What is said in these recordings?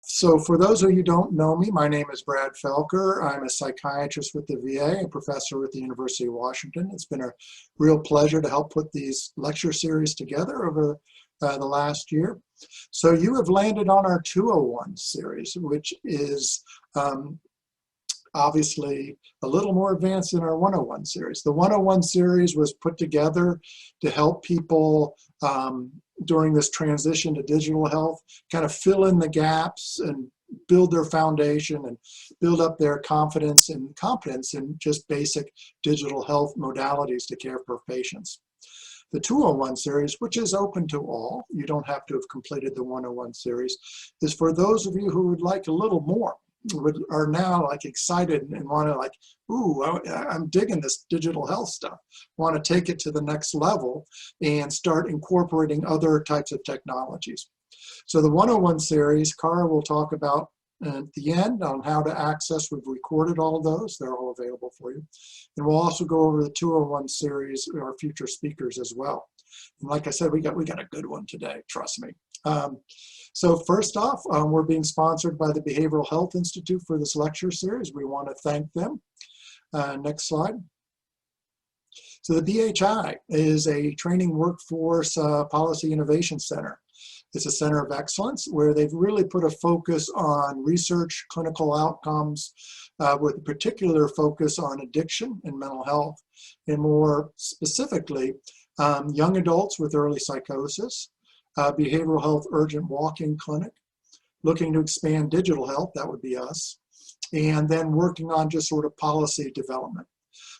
So for those of you who don't know me, my name is Brad Felker. I'm a psychiatrist with the VA, a professor with the University of Washington. It's been a real pleasure to help put these lecture series together over the last year. So you have landed on our 201 series, which is obviously a little more advanced than our 101 series. The 101 series was put together to help people during this transition to digital health, kind of fill in the gaps and build their foundation and build up their confidence and competence in just basic digital health modalities to care for patients. The 201 series, which is open to all, you don't have to have completed the 101 series, is for those of you who would like a little more, are now like excited and want to like, ooh, I'm digging this digital health stuff, want to take it to the next level and start incorporating other types of technologies. So the 101 series, Cara will talk about at the end on how to access. We've recorded all of those. They're all available for you. And we'll also go over the 201 series, our future speakers as well. And like I said, we got a good one today, trust me. So first off, we're being sponsored by the Behavioral Health Institute for this lecture series. We want to thank them. Next slide. So the BHI is a training workforce policy innovation center. It's a center of excellence where they've really put a focus on research, clinical outcomes, with a particular focus on addiction and mental health, and more specifically, young adults with early psychosis, behavioral health urgent walk-in clinic, looking to expand digital health, that would be us, and then working on just sort of policy development.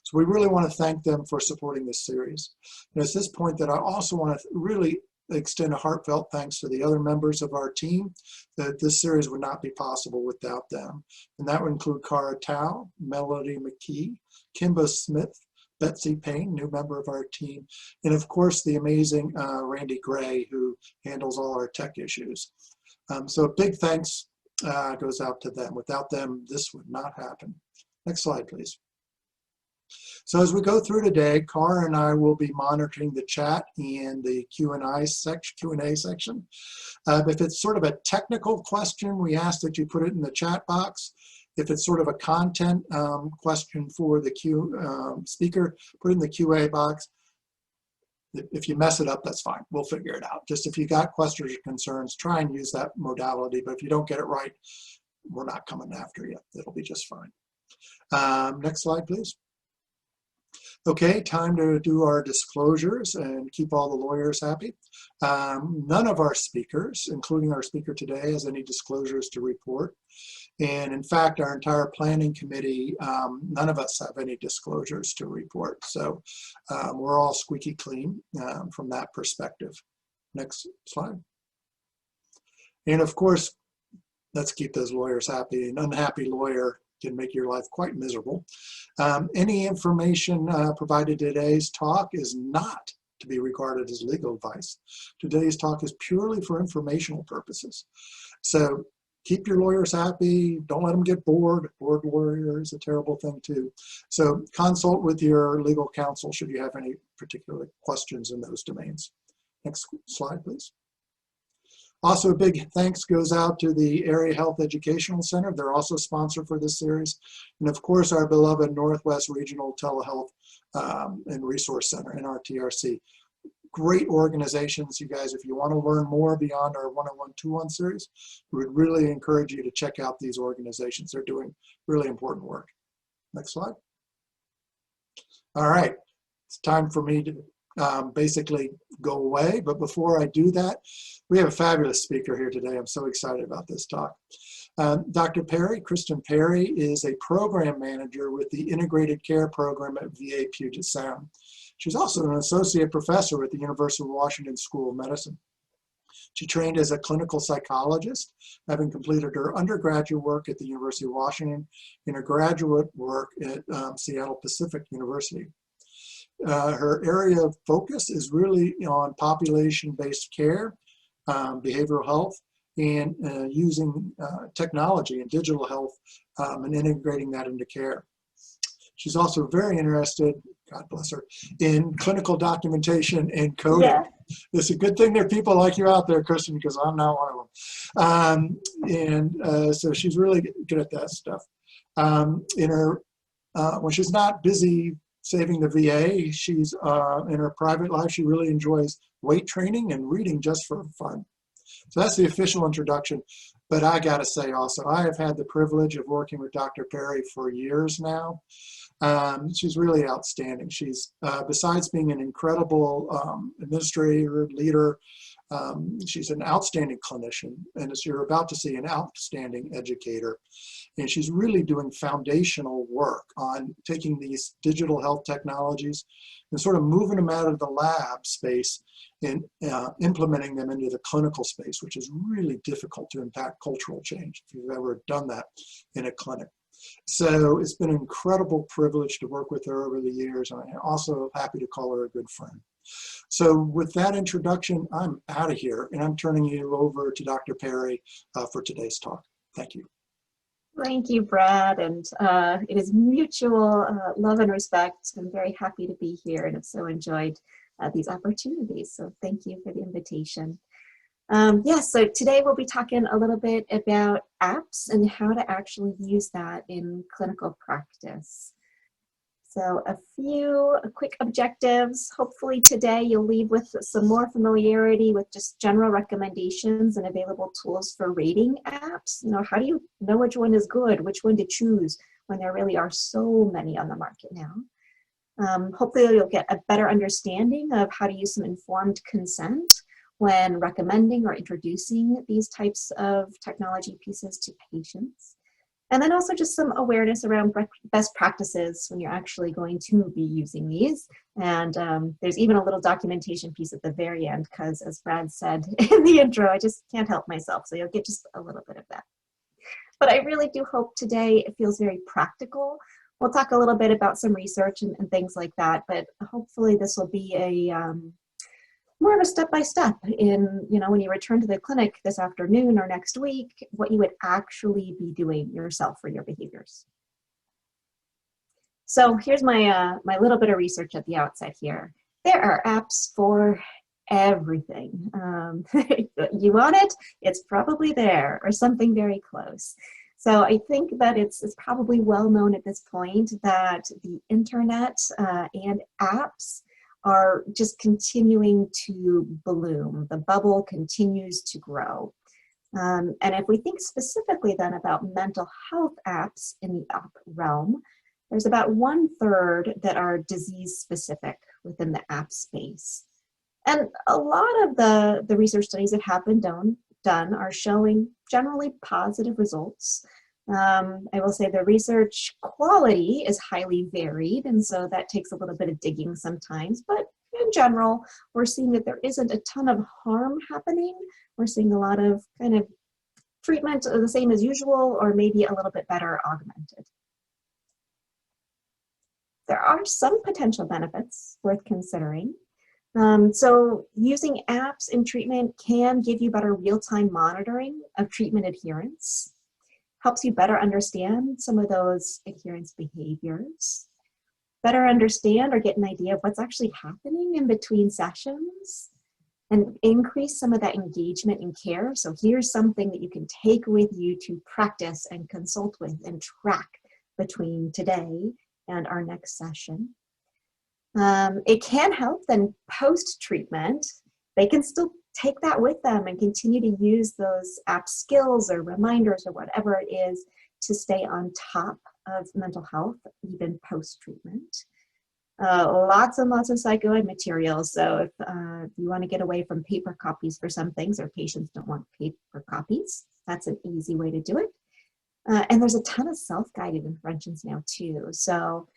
So we really want to thank them for supporting this series. And it's this point that I also want to really extend a heartfelt thanks to the other members of our team, that this series would not be possible without them. And that would include Cara Tao, Melody McKee, Kimba Smith, Betsy Payne, new member of our team, and of course the amazing Randy Gray, who handles all our tech issues. So a big thanks goes out to them. Without them, this would not happen. Next slide, please. So as we go through today, Cara and I will be monitoring the chat and the Q&A section. If it's sort of a technical question, we ask that you put it in the chat box. If it's sort of a content question for the speaker, put it in the QA box. If you mess it up, that's fine. We'll figure it out. Just if you got questions or concerns, try and use that modality. But if you don't get it right, we're not coming after you. It'll be just fine. Next slide, please. Okay, time to do our disclosures and keep all the lawyers happy. None of our speakers, including our speaker today, has any disclosures to report. And in fact, our entire planning committee, none of us have any disclosures to report. So we're all squeaky clean from that perspective. Next slide. And of course, let's keep those lawyers happy. An unhappy lawyer can make your life quite miserable. Any information provided in today's talk is not to be regarded as legal advice. Today's talk is purely for informational purposes. So keep your lawyers happy. Don't let them get bored. Bored lawyer is a terrible thing too. So consult with your legal counsel should you have any particular questions in those domains. Next slide, please. Also, a big thanks goes out to the Area Health Educational Center. They're also sponsor for this series. And of course, our beloved Northwest Regional Telehealth and Resource Center, NRTRC. Great organizations, you guys. If you want to learn more beyond our 101-201 series, we would really encourage you to check out these organizations. They're doing really important work. Next slide. All right, it's time for me to basically go away. But before I do that, we have a fabulous speaker here today. I'm so excited about this talk. Dr. Perry, Kristen Perry, is a program manager with the Integrated Care Program at VA Puget Sound. She's also an associate professor at the University of Washington School of Medicine. She trained as a clinical psychologist, having completed her undergraduate work at the University of Washington and her graduate work at Seattle Pacific University. Her area of focus is really on population-based care, behavioral health, and using technology and digital health and integrating that into care. She's also very interested, God bless her, in clinical documentation and coding. Yeah. It's a good thing there are people like you out there, Kristen, because I'm not one of them. So she's really good at that stuff. In her, when she's not busy saving the VA, she's in her private life, she really enjoys weight training and reading just for fun. So that's the official introduction. But I got to say also, I have had the privilege of working with Dr. Perry for years now. She's really outstanding. She's, besides being an incredible administrator, leader, she's an outstanding clinician, and as you're about to see, an outstanding educator. And she's really doing foundational work on taking these digital health technologies and sort of moving them out of the lab space and implementing them into the clinical space, which is really difficult to impact cultural change if you've ever done that in a clinic. So it's been an incredible privilege to work with her over the years, and I'm also happy to call her a good friend. So with that introduction, I'm out of here, and I'm turning you over to Dr. Perry for today's talk. Thank you. Thank you, Brad. And it is mutual love and respect. I'm very happy to be here and have so enjoyed these opportunities. So thank you for the invitation. Yes, so today we'll be talking a little bit about apps and how to actually use that in clinical practice. So a few quick objectives. Hopefully today you'll leave with some more familiarity with just general recommendations and available tools for rating apps. You know, how do you know which one is good, which one to choose when there really are so many on the market now? Hopefully you'll get a better understanding of how to use some informed consent when recommending or introducing these types of technology pieces to patients. And then also just some awareness around best practices when you're actually going to be using these. And there's even a little documentation piece at the very end, because as Brad said in the intro, I just can't help myself. So you'll get just a little bit of that. But I really do hope today it feels very practical. We'll talk a little bit about some research and things like that, but hopefully this will be a more of a step-by-step in, you know, when you return to the clinic this afternoon or next week, what you would actually be doing yourself for your behaviors. So here's my, my little bit of research at the outset here. There are apps for everything. You want it, it's probably there or something very close. So I think that it's probably well known at this point that the internet and apps are just continuing to bloom. The bubble continues to grow. And if we think specifically then about mental health apps in the app realm, there's about 1/3 that are disease specific within the app space. And a lot of the research studies that have been done are showing generally positive results. I will say the research quality is highly varied, and so that takes a little bit of digging sometimes, but in general, we're seeing that there isn't a ton of harm happening. We're seeing a lot of kind of treatment the same as usual, or maybe a little bit better augmented. There are some potential benefits worth considering. So using apps in treatment can give you better real-time monitoring of treatment adherence, helps you better understand some of those adherence behaviors, better understand or get an idea of what's actually happening in between sessions, and increase some of that engagement and care. So here's something that you can take with you to practice and consult with and track between today and our next session. It can help then post-treatment. They can still take that with them and continue to use those app skills or reminders or whatever it is to stay on top of mental health, even post-treatment. Lots and lots of psychoed materials. So if you want to get away from paper copies for some things, or patients don't want paper copies, that's an easy way to do it. And there's a ton of self-guided interventions now too. So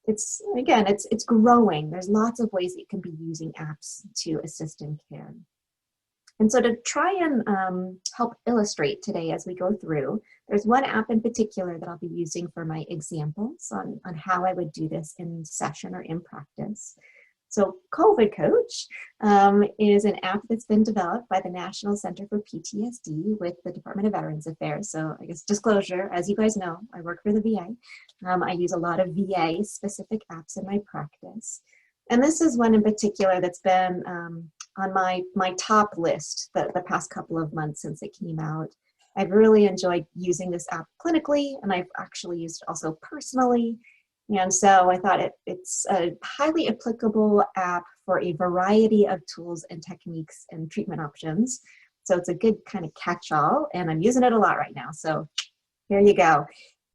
it's, again, it's growing. There's lots of ways that you can be using apps to assist in care. And so to try and help illustrate today as we go through, there's one app in particular that I'll be using for my examples on how I would do this in session or in practice. So COVID Coach is an app that's been developed by the National Center for PTSD with the Department of Veterans Affairs. So I guess disclosure, as you guys know, I work for the VA. I use a lot of VA specific apps in my practice. And this is one in particular that's been on my top list the past couple of months since it came out. I've really enjoyed using this app clinically, and I've actually used it also personally. And so I thought it's a highly applicable app for a variety of tools and techniques and treatment options. So it's a good kind of catch-all, and I'm using it a lot right now. So here you go.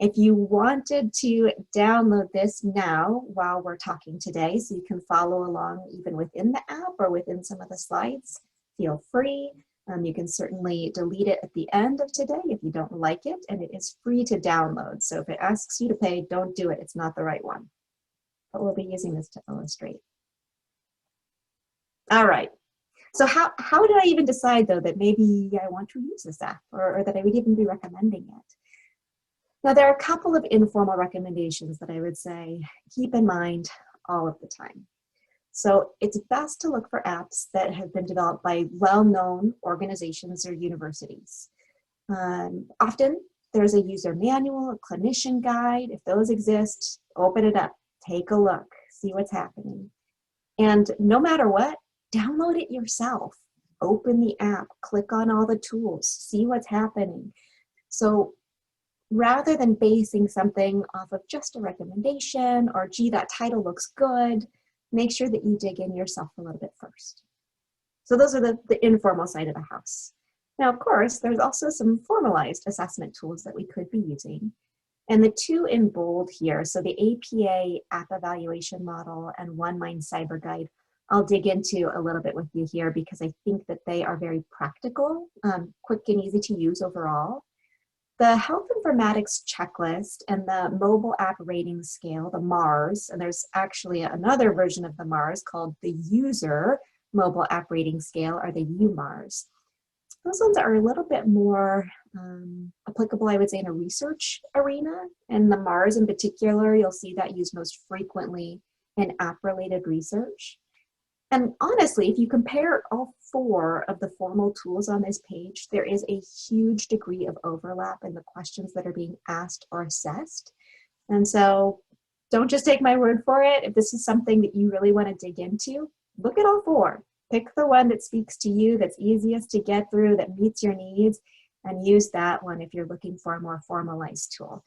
If you wanted to download this now while we're talking today, so you can follow along even within the app or within some of the slides, feel free. You can certainly delete it at the end of today if you don't like it, and it is free to download. So if it asks you to pay, don't do it. It's not the right one. But we'll be using this to illustrate. All right. So how did I even decide, though, that maybe I want to use this app or that I would even be recommending it? Now, there are a couple of informal recommendations that I would say keep in mind all of the time. So it's best to look for apps that have been developed by well-known organizations or universities. Often there's a user manual, a clinician guide. If those exist, open it up, take a look, see what's happening. And no matter what, download it yourself. Open the app, click on all the tools, see what's happening. So rather than basing something off of just a recommendation or, gee, that title looks good, make sure that you dig in yourself a little bit first. So those are the informal side of the house. Now, of course, there's also some formalized assessment tools that we could be using. And the two in bold here, so the APA App Evaluation Model and OneMind Cyber Guide, I'll dig into a little bit with you here because I think that they are very practical, quick and easy to use overall. The Health Informatics Checklist and the Mobile App Rating Scale, the MARS, and there's actually another version of the MARS called the User Mobile App Rating Scale, or the UMARS. Those ones are a little bit more applicable, I would say, in a research arena. And the MARS in particular, you'll see that used most frequently in app-related research. And honestly, if you compare all four of the formal tools on this page, there is a huge degree of overlap in the questions that are being asked or assessed. And so don't just take my word for it. If this is something that you really want to dig into, look at all four. Pick the one that speaks to you, that's easiest to get through, that meets your needs, and use that one if you're looking for a more formalized tool.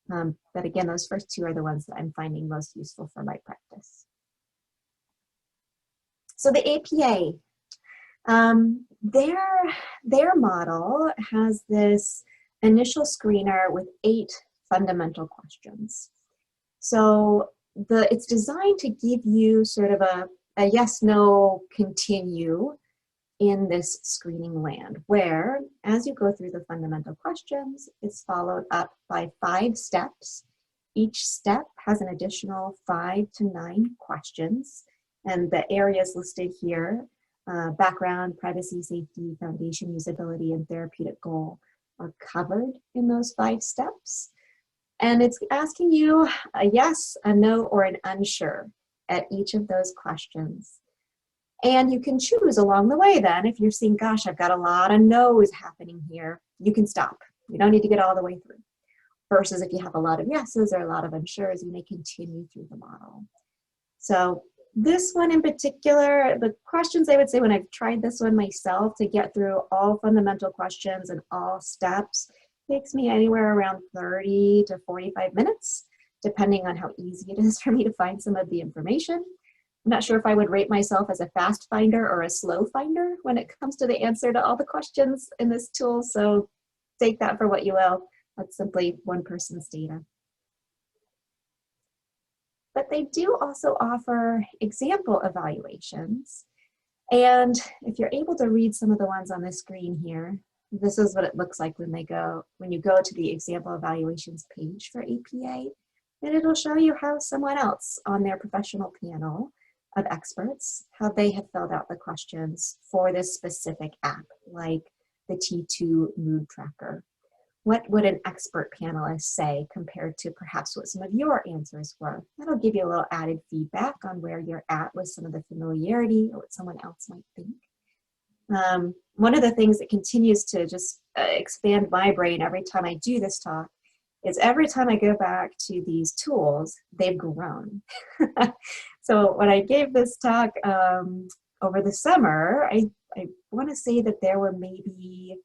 But again, those first two are the ones that I'm finding most useful for my practice. So the APA, their model has this initial screener with 8 fundamental questions. So it's designed to give you sort of a yes, no, continue in this screening land, where as you go through the fundamental questions, it's followed up by 5 steps. Each step has an additional 5 to 9 questions. And the areas listed here, background, privacy, safety, foundation, usability, and therapeutic goal are covered in those 5 steps. And it's asking you a yes, a no, or an unsure at each of those questions. And you can choose along the way then, if you're seeing, gosh, I've got a lot of no's happening here, you can stop. You don't need to get all the way through. Versus if you have a lot of yeses or a lot of unsures, you may continue through the model. So this one in particular, the questions I would say when I've tried this one myself to get through all fundamental questions and all steps takes me anywhere around 30 to 45 minutes, depending on how easy it is for me to find some of the information. I'm not sure if I would rate myself as a fast finder or a slow finder when it comes to the answer to all the questions in this tool, so take that for what you will. That's simply one person's data. But they do also offer example evaluations. And if you're able to read some of the ones on the screen here, this is what it looks like when you go to the example evaluations page for APA, and it'll show you how someone else on their professional panel of experts, how they have filled out the questions for this specific app, like the T2 mood tracker, What would an expert panelist say compared to perhaps what some of your answers were? That'll give you a little added feedback on where you're at with some of the familiarity or what someone else might think. One of the things that continues to just expand my brain every time I do this talk is every time I go back to these tools, they've grown. So when I gave this talk over the summer, I want to say that there were maybe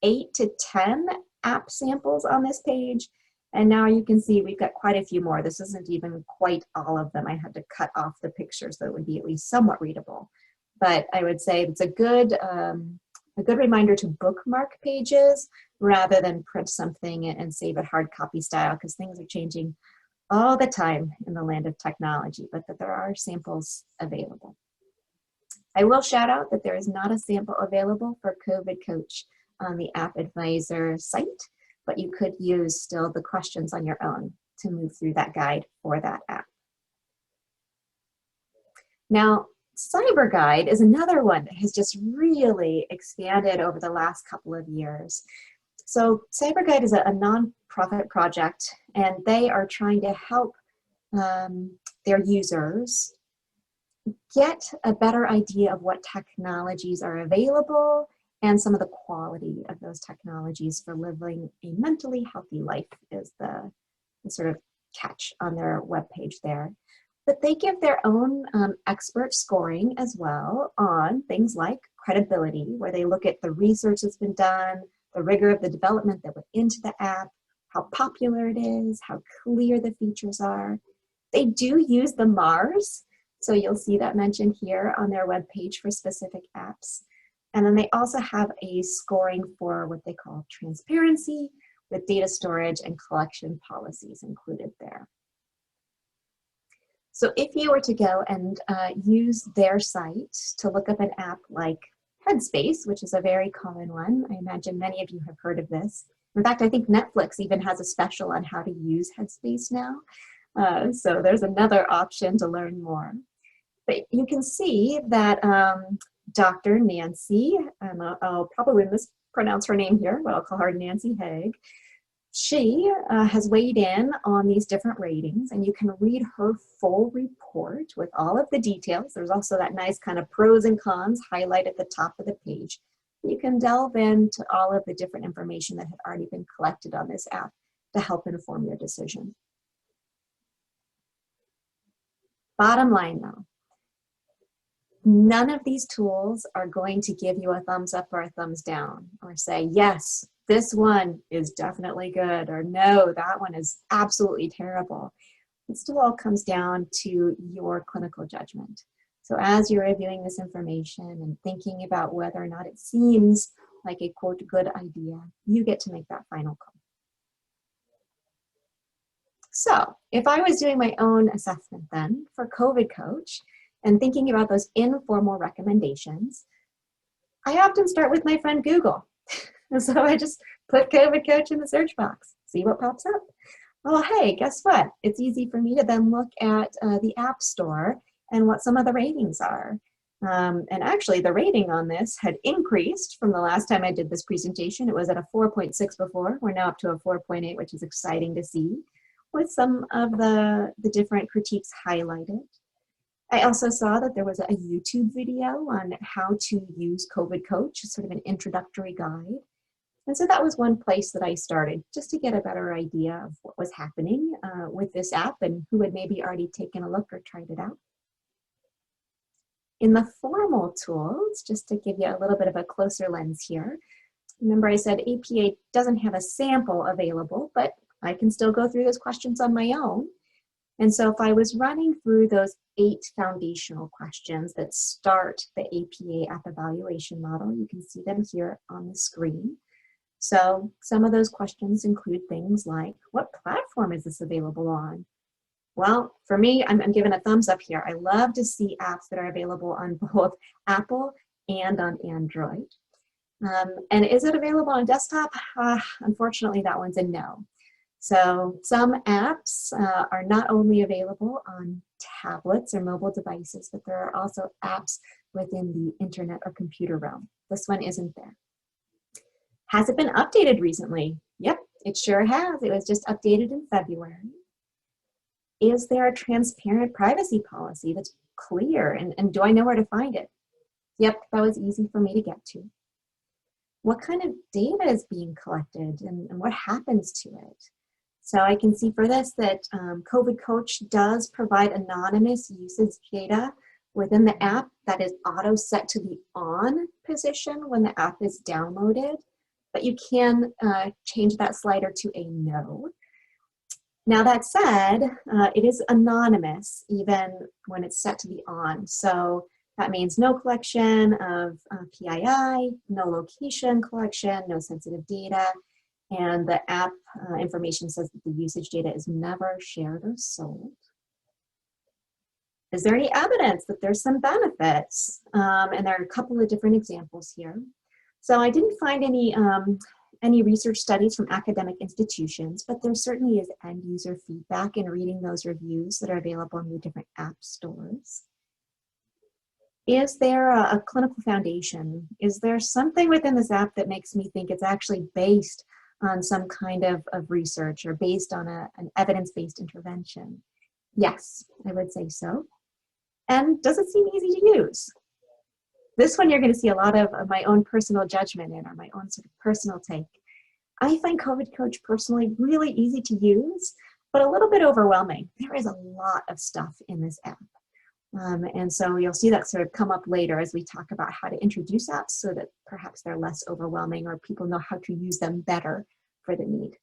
8 to 10 app samples on this page. And now you can see we've got quite a few more. This isn't even quite all of them. I had to cut off the pictures so it would be at least somewhat readable. But I would say it's a good reminder to bookmark pages rather than print something and save it hard copy style, because things are changing all the time in the land of technology, but that there are samples available. I will shout out that there is not a sample available for COVID Coach on the App Advisor site, but you could use still the questions on your own to move through that guide for that app. Now, Cyber Guide is another one that has just really expanded over the last couple of years. So Cyber Guide is a nonprofit project, and they are trying to help their users get a better idea of what technologies are available and some of the quality of those technologies for living a mentally healthy life is the sort of catch on their webpage there. But they give their own expert scoring as well on things like credibility, where they look at the research that's been done, the rigor of the development that went into the app, how popular it is, how clear the features are. They do use the MARS, so you'll see that mentioned here on their webpage for specific apps. And then they also have a scoring for what they call transparency, with data storage and collection policies included there. So if you were to go and use their site to look up an app like Headspace, which is a very common one, I imagine many of you have heard of this. In fact, I think Netflix even has a special on how to use Headspace now. So there's another option to learn more. But you can see that Dr. Nancy, and I'll probably mispronounce her name here, but I'll call her Nancy Haig. She has weighed in on these different ratings, and you can read her full report with all of the details. There's also that nice kind of pros and cons highlight at the top of the page. You can delve into all of the different information that had already been collected on this app to help inform your decision. Bottom line though, none of these tools are going to give you a thumbs up or a thumbs down, or say, yes, this one is definitely good, or no, that one is absolutely terrible. It still all comes down to your clinical judgment. So as you're reviewing this information and thinking about whether or not it seems like a quote good idea, you get to make that final call. So if I was doing my own assessment then for COVID Coach and thinking about those informal recommendations, I often start with my friend Google. And so I just put COVID Coach in the search box, see what pops up. Oh, hey, guess what? It's easy for me to then look at the App Store and what some of the ratings are. And actually, the rating on this had increased from the last time I did this presentation. It was at a 4.6 before. We're now up to a 4.8, which is exciting to see, with some of the different critiques highlighted. I also saw that there was a YouTube video on how to use COVID Coach, sort of an introductory guide. And so that was one place that I started, just to get a better idea of what was happening with this app and who had maybe already taken a look or tried it out. In the formal tools, just to give you a little bit of a closer lens here, remember I said APA doesn't have a sample available, but I can still go through those questions on my own. And so if I was running through those 8 foundational questions that start the APA app evaluation model, you can see them here on the screen. So some of those questions include things like, what platform is this available on? Well, for me, I'm giving a thumbs up here. I love to see apps that are available on both Apple and on Android. And is it available on desktop? Unfortunately, that one's a no. So some apps are not only available on tablets or mobile devices, but there are also apps within the internet or computer realm. This one isn't there. Has it been updated recently? Yep, It sure has. It was just updated in February. Is there a transparent privacy policy that's clear? And do I know where to find it? Yep, that was easy for me to get to. What kind of data is being collected and what happens to it? So I can see for this that COVID Coach does provide anonymous usage data within the app that is auto set to the on position when the app is downloaded, but you can change that slider to a no. Now that said, it is anonymous even when it's set to the on. So that means no collection of PII, no location collection, no sensitive data, and the app information says that the usage data is never shared or sold. Is there any evidence that there's some benefits? And there are a couple of different examples here. So I didn't find any research studies from academic institutions, but there certainly is end user feedback in reading those reviews that are available in the different app stores. Is there a clinical foundation? Is there something within this app that makes me think it's actually based on some kind of research or based on an evidence-based intervention? Yes, I would say so. And does it seem easy to use? This one you're going to see a lot of my own personal judgment in, or my own sort of personal take. I find COVID Coach personally really easy to use, but a little bit overwhelming. There is a lot of stuff in this app. And so you'll see that sort of come up later as we talk about how to introduce apps so that perhaps they're less overwhelming or people know how to use them better for the need.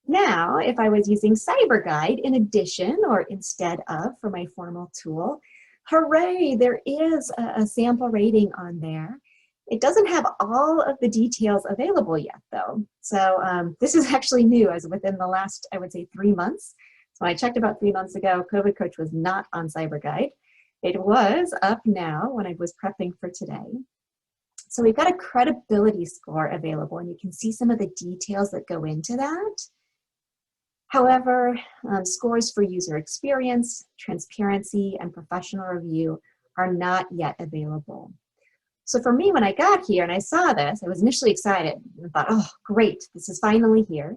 Now, if I was using CyberGuide in addition or instead of for my formal tool, hooray, there is a sample rating on there. It doesn't have all of the details available yet though. So this is actually new as within the last, I would say 3 months. So I checked about 3 months ago, COVID Coach was not on CyberGuide. It was up now when I was prepping for today. So we've got a credibility score available and you can see some of the details that go into that. However, scores for user experience, transparency, and professional review are not yet available. So for me, when I got here and I saw this, I was initially excited and thought, oh, great, this is finally here.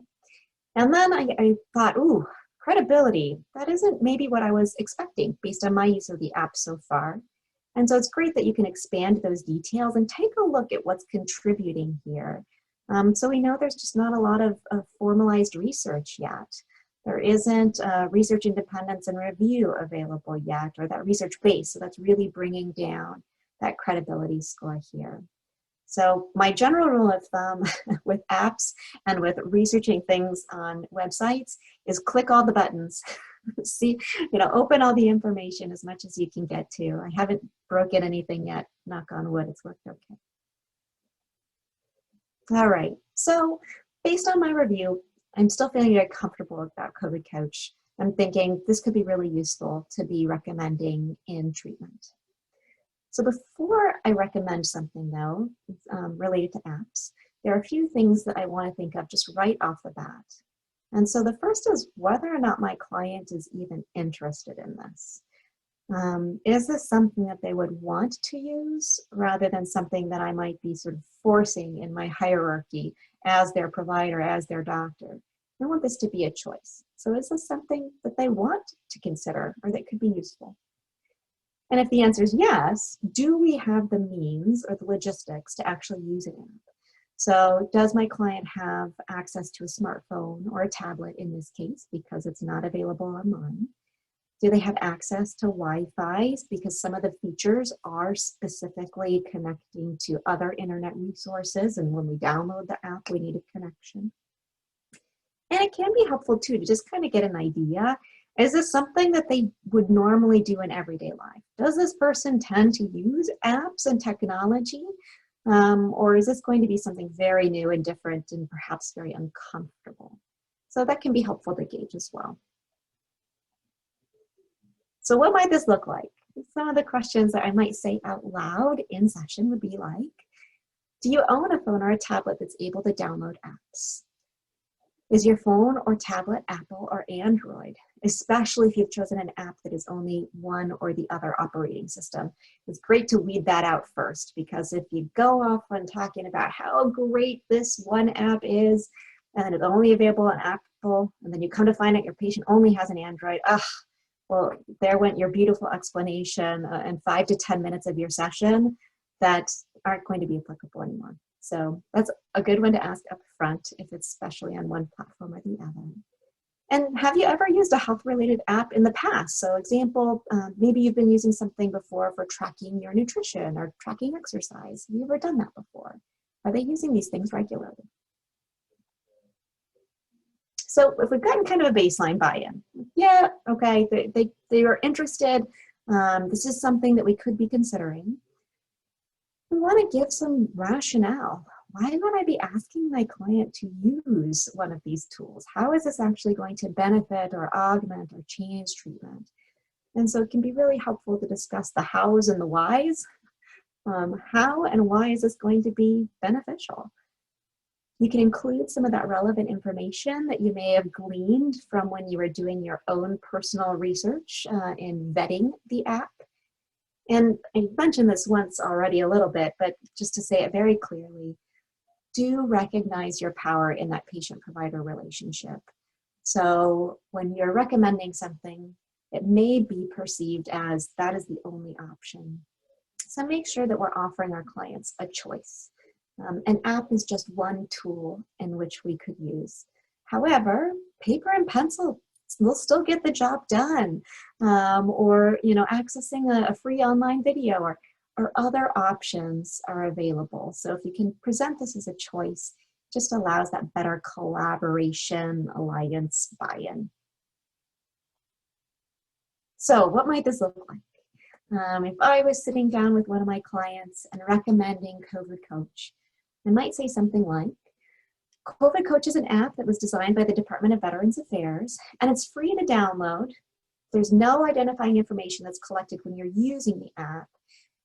And then I thought, ooh, credibility, that isn't maybe what I was expecting based on my use of the app so far. And so it's great that you can expand those details and take a look at what's contributing here. So we know there's just not a lot of formalized research yet. There isn't research independence and review available yet, or that research base. So that's really bringing down that credibility score here. So my general rule of thumb with apps and with researching things on websites is click all the buttons. See, open all the information as much as you can get to. I haven't broken anything yet, knock on wood, it's worked okay. All right, so based on my review, I'm still feeling very comfortable about COVID Coach. I'm thinking this could be really useful to be recommending in treatment. So before I recommend something though, related to apps, there are a few things that I want to think of just right off the bat. And so the first is whether or not my client is even interested in this. Is this something that they would want to use rather than something that I might be sort of forcing in my hierarchy as their provider, as their doctor? I want this to be a choice. So is this something that they want to consider or that could be useful? And if the answer is yes, do we have the means or the logistics to actually use an app? So does my client have access to a smartphone or a tablet in this case because it's not available online? Do they have access to Wi-Fi because some of the features are specifically connecting to other internet resources, and when we download the app, we need a connection? And it can be helpful too to just kind of get an idea. Is this something that they would normally do in everyday life? Does this person tend to use apps and technology? Or is this going to be something very new and different and perhaps very uncomfortable? So that can be helpful to gauge as well. So what might this look like? Some of the questions that I might say out loud in session would be like, do you own a phone or a tablet that's able to download apps? Is your phone or tablet Apple or Android? especially if you've chosen an app that is only one or the other operating system. It's great to weed that out first, because if you go off on talking about how great this one app is, and it's only available on Apple, and then you come to find out your patient only has an Android, well, there went your beautiful explanation and 5 to 10 minutes of your session that aren't going to be applicable anymore. So that's a good one to ask up front if it's especially on one platform or the other. And have you ever used a health-related app in the past? So example, maybe you've been using something before for tracking your nutrition or tracking exercise. Have you ever done that before? Are they using these things regularly? So if we've gotten kind of a baseline buy-in, yeah, okay, they are interested. This is something that we could be considering. We want to give some rationale. Why would I be asking my client to use one of these tools? How is this actually going to benefit or augment or change treatment? And so it can be really helpful to discuss the hows and the whys. How and why is this going to be beneficial? You can include some of that relevant information that you may have gleaned from when you were doing your own personal research in vetting the app. And I mentioned this once already a little bit, but just to say it very clearly, do recognize your power in that patient-provider relationship. So when you're recommending something, it may be perceived as that is the only option. So make sure that we're offering our clients a choice. An app is just one tool in which we could use. However, paper and pencil will still get the job done, or accessing a free online video or other options are available. So if you can present this as a choice, it just allows that better collaboration, alliance, buy-in. So what might this look like? If I was sitting down with one of my clients and recommending COVID Coach, I might say something like, COVID Coach is an app that was designed by the Department of Veterans Affairs, and it's free to download. There's no identifying information that's collected when you're using the app.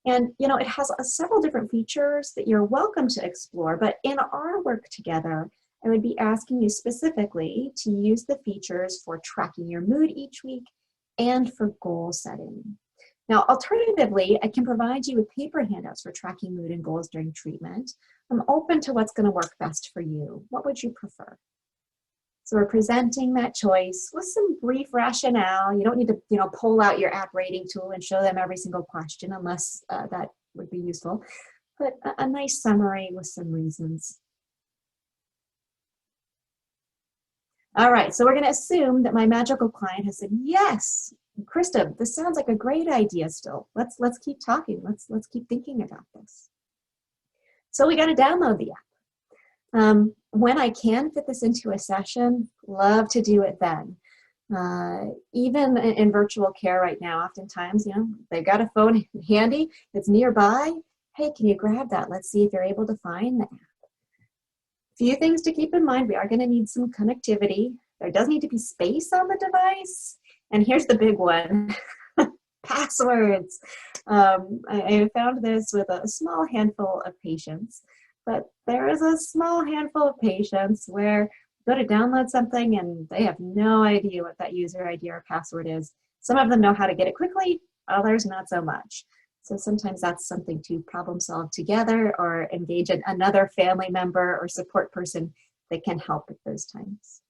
And it has several different features that you're welcome to explore, but in our work together, I would be asking you specifically to use the features for tracking your mood each week and for goal setting. Now, alternatively, I can provide you with paper handouts for tracking mood and goals during treatment. I'm open to what's going to work best for you. What would you prefer? So we're presenting that choice with some brief rationale. You don't need to, pull out your app rating tool and show them every single question unless that would be useful. But a nice summary with some reasons. All right, so we're going to assume that my magical client has said, yes, Krista, this sounds like a great idea still. Let's keep talking. Let's keep thinking about this. So we got to download the app. When I can fit this into a session, love to do it then. Even in virtual care right now, oftentimes, they've got a phone handy, it's nearby. Hey, can you grab that? Let's see if you're able to find the app. Few things to keep in mind. We are going to need some connectivity. There does need to be space on the device. And here's the big one, passwords. I found this with a small handful of patients, but there is a small handful of patients where you go to download something and they have no idea what that user ID or password is. Some of them know how to get it quickly, others not so much. So sometimes that's something to problem solve together or engage another family member or support person that can help at those times.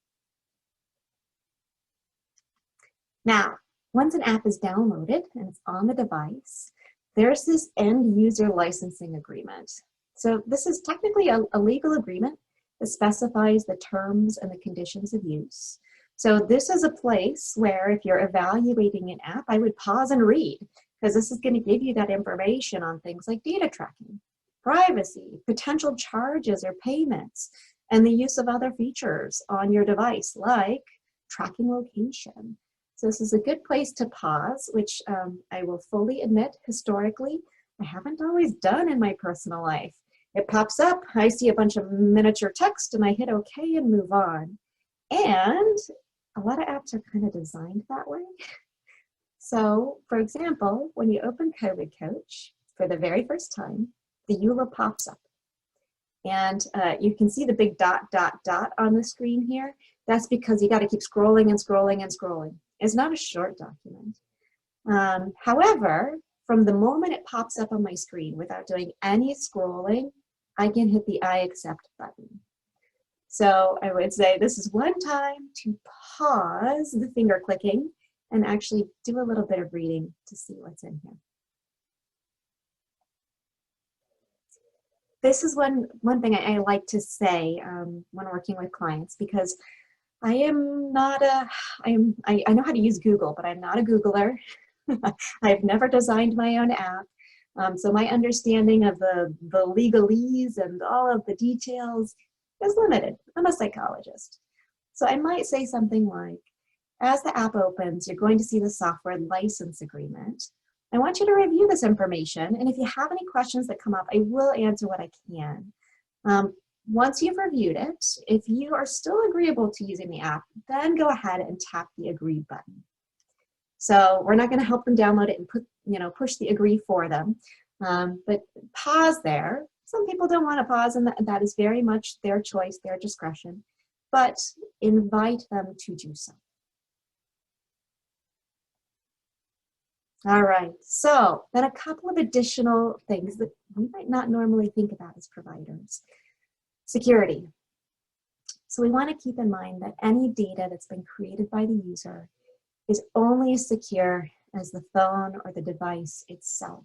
Now, once an app is downloaded and it's on the device, there's this end user licensing agreement. So this is technically a legal agreement that specifies the terms and the conditions of use. So this is a place where if you're evaluating an app, I would pause and read, because this is going to give you that information on things like data tracking, privacy, potential charges or payments, and the use of other features on your device, like tracking location. So this is a good place to pause, which I will fully admit, historically, I haven't always done in my personal life. It pops up, I see a bunch of miniature text, and I hit OK and move on. And a lot of apps are kind of designed that way. So, for example, when you open COVID Coach for the very first time, the EULA pops up. And you can see the big dot, dot, dot on the screen here. That's because you got to keep scrolling and scrolling and scrolling. It's not a short document. However, from the moment it pops up on my screen without doing any scrolling, I can hit the I accept button. So I would say this is one time to pause the finger clicking and actually do a little bit of reading to see what's in here. This is one thing I like to say when working with clients, because I am not I know how to use Google, but I'm not a Googler. I've never designed my own app. So my understanding of the legalese and all of the details is limited. I'm a psychologist. So I might say something like, as the app opens, you're going to see the software license agreement. I want you to review this information, and if you have any questions that come up, I will answer what I can. Once you've reviewed it, if you are still agreeable to using the app, then go ahead and tap the agree button. So we're not going to help them download it and push the agree for them, but pause there. Some people don't want to pause, and that is very much their choice, their discretion, but invite them to do so. All right, so then a couple of additional things that we might not normally think about as providers. Security. So we want to keep in mind that any data that's been created by the user is only as secure as the phone or the device itself.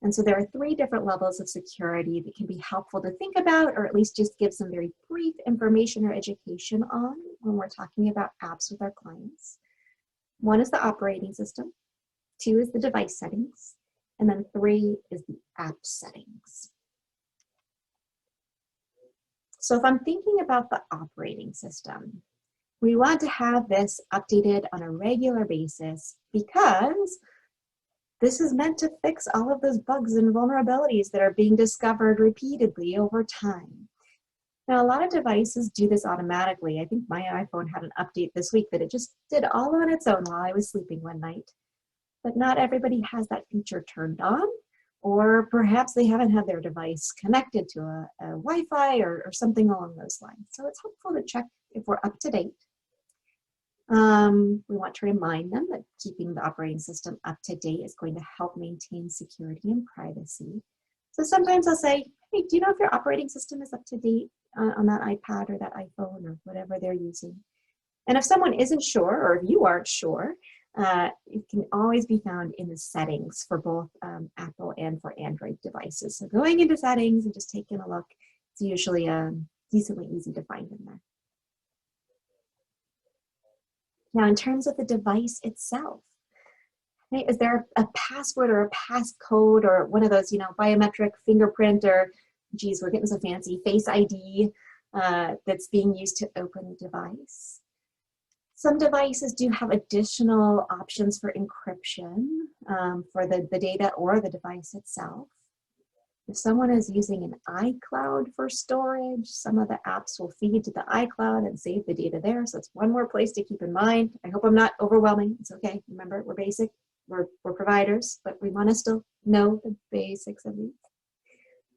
And so there are 3 different levels of security that can be helpful to think about, or at least just give some very brief information or education on when we're talking about apps with our clients. 1 is the operating system, 2 is the device settings, and then 3 is the app settings. So if I'm thinking about the operating system, we want to have this updated on a regular basis because this is meant to fix all of those bugs and vulnerabilities that are being discovered repeatedly over time. Now, a lot of devices do this automatically. I think my iPhone had an update this week that it just did all on its own while I was sleeping one night. But not everybody has that feature turned on, or perhaps they haven't had their device connected to a Wi-Fi or something along those lines. So it's helpful to check if we're up to date. We want to remind them that keeping the operating system up to date is going to help maintain security and privacy. So sometimes I'll say, hey, do you know if your operating system is up to date on that iPad or that iPhone or whatever they're using? And if someone isn't sure, or if you aren't sure, it can always be found in the settings for both Apple and for Android devices. So going into settings and just taking a look, it's usually decently easy to find in there. Now, in terms of the device itself, right, is there a password or a passcode or one of those, biometric fingerprint or, geez, we're getting so fancy, Face ID that's being used to open the device? Some devices do have additional options for encryption for the data or the device itself. If someone is using an iCloud for storage, some of the apps will feed to the iCloud and save the data there. So it's one more place to keep in mind. I hope I'm not overwhelming. It's okay. Remember, we're basic. We're providers, but we want to still know the basics of these.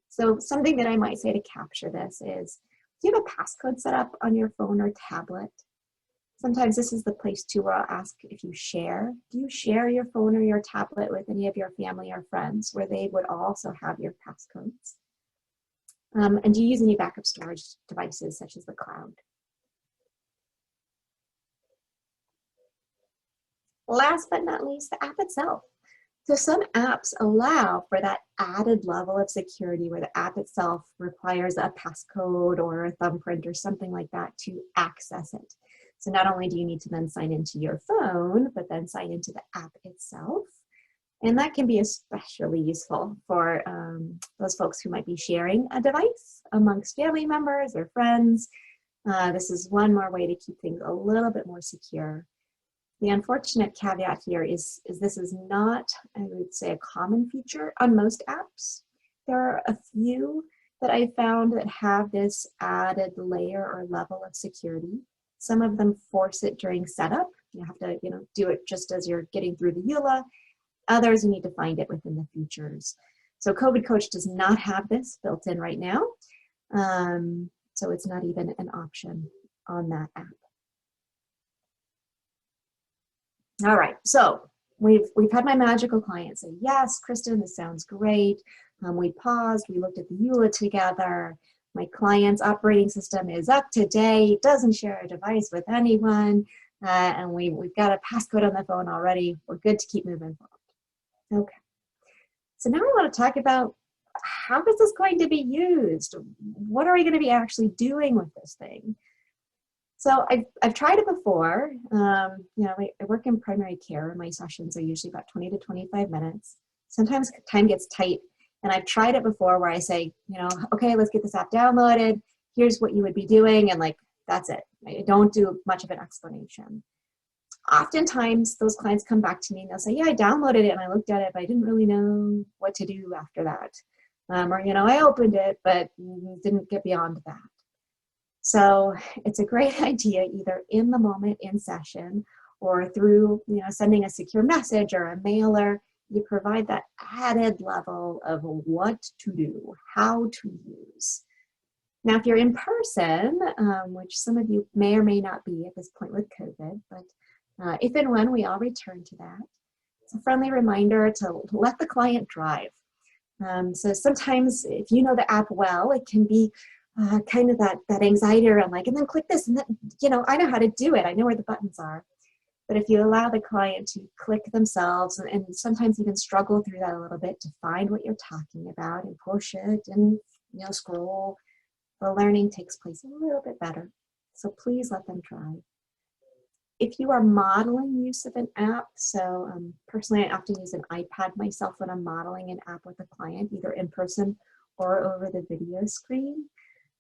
So something that I might say to capture this is, do you have a passcode set up on your phone or tablet? Sometimes this is the place too where I'll ask if you share. Do you share your phone or your tablet with any of your family or friends where they would also have your passcodes? And do you use any backup storage devices such as the cloud? Last but not least, the app itself. So some apps allow for that added level of security where the app itself requires a passcode or a thumbprint or something like that to access it. So not only do you need to then sign into your phone, but then sign into the app itself. And that can be especially useful for those folks who might be sharing a device amongst family members or friends. This is one more way to keep things a little bit more secure. The unfortunate caveat here is this is not, I would say, a common feature on most apps. There are a few that I found that have this added layer or level of security. Some of them force it during setup. You have to, do it just as you're getting through the EULA. Others, you need to find it within the features. So COVID Coach does not have this built in right now. So it's not even an option on that app. All right, so we've had my magical client say, yes, Kristen, this sounds great. We paused, we looked at the EULA together. My client's operating system is up to date, doesn't share a device with anyone, and we've got a passcode on the phone already. We're good to keep moving forward. Okay, so now I want to talk about how is this going to be used? What are we going to be actually doing with this thing? So I've tried it before. You know, I work in primary care, and my sessions are usually about 20 to 25 minutes. Sometimes time gets tight, and I've tried it before where I say, you know, okay, let's get this app downloaded. Here's what you would be doing, and like, that's it. I don't do much of an explanation. Oftentimes, those clients come back to me and they'll say, yeah, I downloaded it and I looked at it, but I didn't really know what to do after that. Or, you know, I opened it, but didn't get beyond that. So it's a great idea either in the moment in session or through, you know, sending a secure message or a mailer. You provide that added level of what to do, how to use. Now, if you're in person, which some of you may or may not be at this point with COVID, but if and when we all return to that, it's a friendly reminder to let the client drive. So sometimes if you know the app well, it can be kind of that anxiety around like, and then click this, and then, you know, I know how to do it. I know where the buttons are. But if you allow the client to click themselves and sometimes even struggle through that a little bit to find what you're talking about and push it and, you know, scroll, the learning takes place a little bit better. So please let them try. If you are modeling use of an app, so personally, I often use an iPad myself when I'm modeling an app with a client, either in person or over the video screen.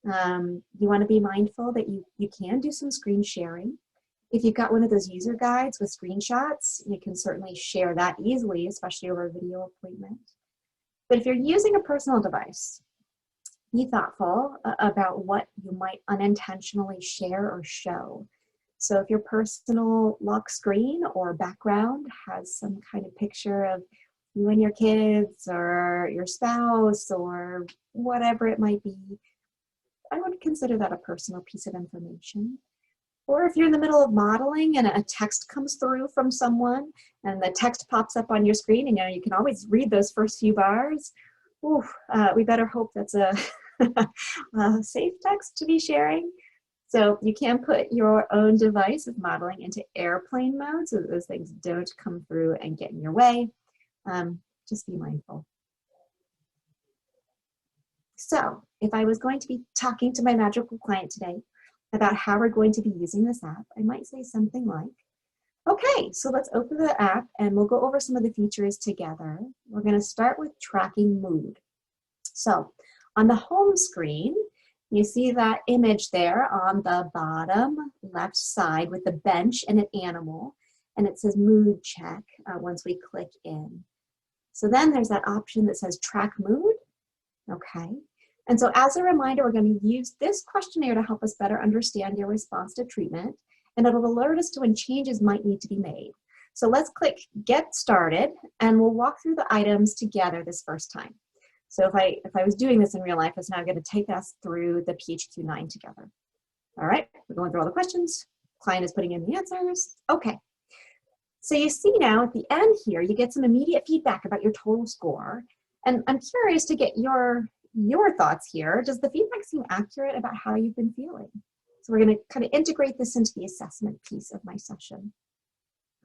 You want to be mindful that you can do some screen sharing. If you've got one of those user guides with screenshots, you can certainly share that easily, especially over a video appointment. But if you're using a personal device, be thoughtful about what you might unintentionally share or show. So if your personal lock screen or background has some kind of picture of you and your kids or your spouse or whatever it might be, I would consider that a personal piece of information. Or if you're in the middle of modeling and a text comes through from someone and the text pops up on your screen, and you know, you can always read those first few bars, we better hope that's a safe text to be sharing. So you can put your own device of modeling into airplane mode so that those things don't come through and get in your way. Just be mindful. So if I was going to be talking to my magical client today about how we're going to be using this app, I might say something like, okay, so let's open the app and we'll go over some of the features together. We're going to start with tracking mood. So on the home screen, you see that image there on the bottom left side with the bench and an animal, and it says mood check once we click in. So then there's that option that says track mood. Okay. And so as a reminder, we're going to use this questionnaire to help us better understand your response to treatment, and it'll alert us to when changes might need to be made. So let's click Get Started, and we'll walk through the items together this first time. So if I was doing this in real life, it's now going to take us through the PHQ-9 together. All right, we're going through all the questions. Client is putting in the answers. Okay. So you see now at the end here, you get some immediate feedback about your total score. And I'm curious to get your thoughts here. Does the feedback seem accurate about how you've been feeling? So we're going to kind of integrate this into the assessment piece of my session.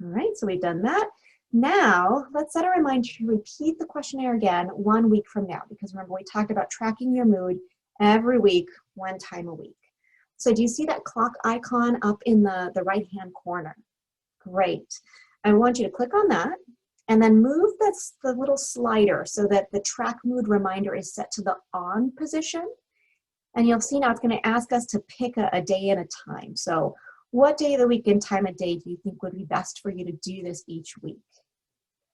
All right, so we've done that. Now, let's set a reminder to repeat the questionnaire again 1 week from now, because remember we talked about tracking your mood every week, 1 time a week. So do you see that clock icon up in the right-hand corner? Great. I want you to click on that and then move the little slider so that the track mood reminder is set to the on position. And you'll see now it's going to ask us to pick a day and a time. So what day of the week and time of day do you think would be best for you to do this each week?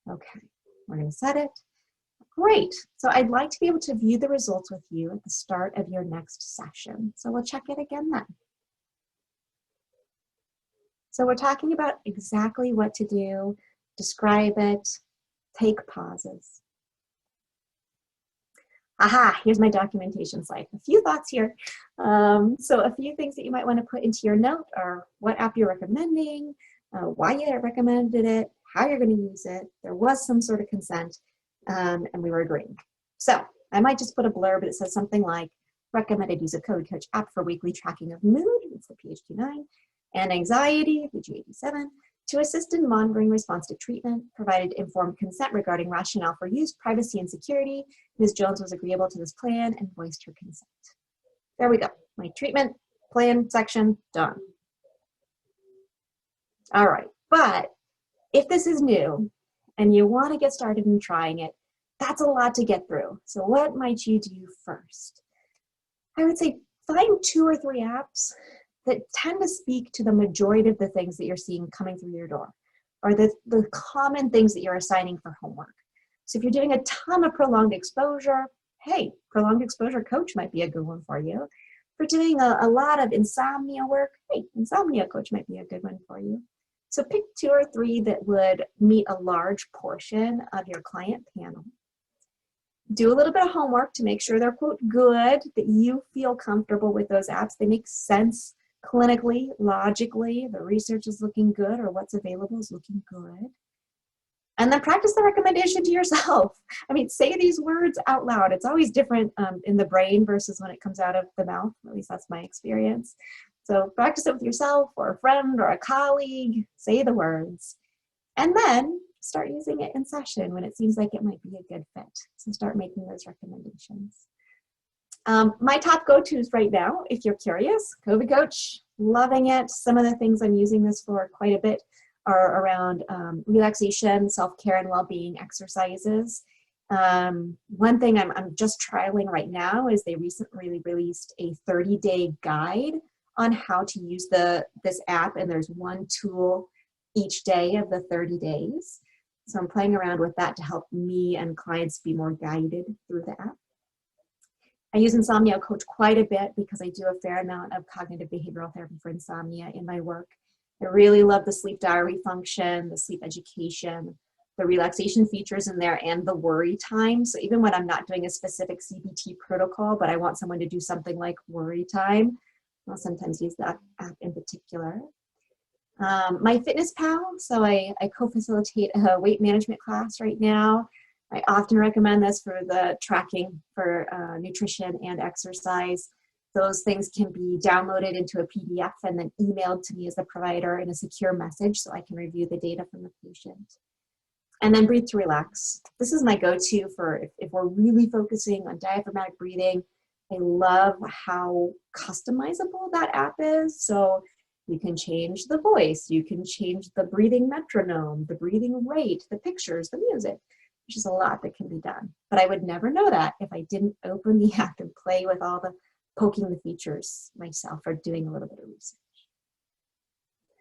Okay, we're going to set it. Great. So I'd like to be able to view the results with you at the start of your next session. So we'll check it again then. So we're talking about exactly what to do, describe it, take pauses. Aha, here's my documentation slide. A few thoughts here. So a few things that you might want to put into your note are what app you're recommending, why you recommended it, how you're going to use it. There was some sort of consent, and we were agreeing. So I might just put a blurb that says something like, recommended use of Code Coach app for weekly tracking of mood, it's the PHQ-9, and anxiety, VG87, to assist in monitoring response to treatment, provided informed consent regarding rationale for use, privacy, and security. Ms. Jones was agreeable to this plan and voiced her consent. There we go. My treatment plan section done. All right, but if this is new and you want to get started in trying it, that's a lot to get through. So what might you do first? I would say find 2 or 3 apps that tend to speak to the majority of the things that you're seeing coming through your door, or the common things that you're assigning for homework. So if you're doing a ton of prolonged exposure, hey, prolonged exposure coach might be a good one for you. If you're doing a lot of insomnia work, hey, insomnia coach might be a good one for you. So pick 2 or 3 that would meet a large portion of your client panel. Do a little bit of homework to make sure they're, quote, good, that you feel comfortable with those apps. They make sense clinically, logically, the research is looking good, or what's available is looking good. And then practice the recommendation to yourself. I mean, say these words out loud. It's always different in the brain versus when it comes out of the mouth. At least that's my experience. So practice it with yourself or a friend or a colleague. Say the words. And then start using it in session when it seems like it might be a good fit. So start making those recommendations. My top go-tos right now, if you're curious, COVID Coach, loving it. Some of the things I'm using this for quite a bit are around relaxation, self-care, and well-being exercises. One thing I'm just trialing right now is they recently released a 30-day guide on how to use this app, and there's one tool each day of the 30 days. So I'm playing around with that to help me and clients be more guided through the app. I use Insomnia Coach quite a bit because I do a fair amount of cognitive behavioral therapy for insomnia in my work. I really love the sleep diary function, the sleep education, the relaxation features in there, and the worry time. So even when I'm not doing a specific CBT protocol, but I want someone to do something like worry time, I'll sometimes use that app in particular. My Fitness Pal, so I co-facilitate a weight management class right now. I often recommend this for the tracking for nutrition and exercise. Those things can be downloaded into a PDF and then emailed to me as the provider in a secure message so I can review the data from the patient. And then Breathe to Relax. This is my go-to for if we're really focusing on diaphragmatic breathing. I love how customizable that app is. So you can change the voice, you can change the breathing metronome, the breathing rate, the pictures, the music. There's just a lot that can be done. But I would never know that if I didn't open the app and play with all the poking the features myself or doing a little bit of research.